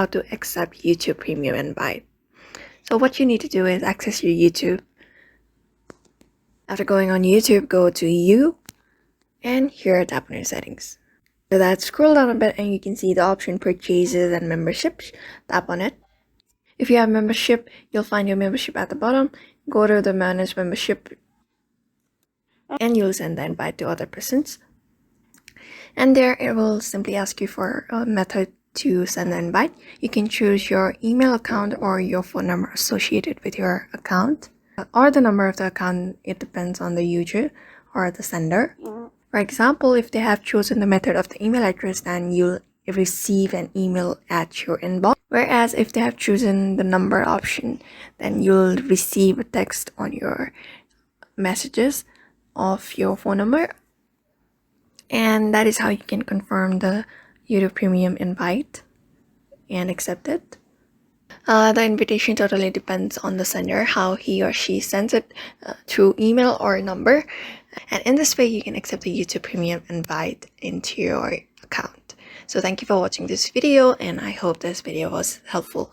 how to accept YouTube Premium invite. So what you need to do is access your YouTube. After going on YouTube, go to You, and here tap on your settings. So that, scroll down a bit and you can see the option purchases and memberships. Tap on it. If you have membership, you'll find your membership at the bottom. Go to the manage membership and you'll send the invite to other persons. And there it will simply ask you for a method to send the invite. You can choose your email account or your phone number associated with your account, or the number of the account. It depends on the user or the sender. For example, if they have chosen the method of the email address, then you'll receive an email at your inbox. Whereas if they have chosen the number option, then you'll receive a text on your messages of your phone number. And that is how you can confirm the YouTube Premium invite and accept it. The invitation totally depends on the sender, how he or she sends it through email or number. And in this way, you can accept the YouTube Premium invite into your account. So thank you for watching this video, and I hope this video was helpful.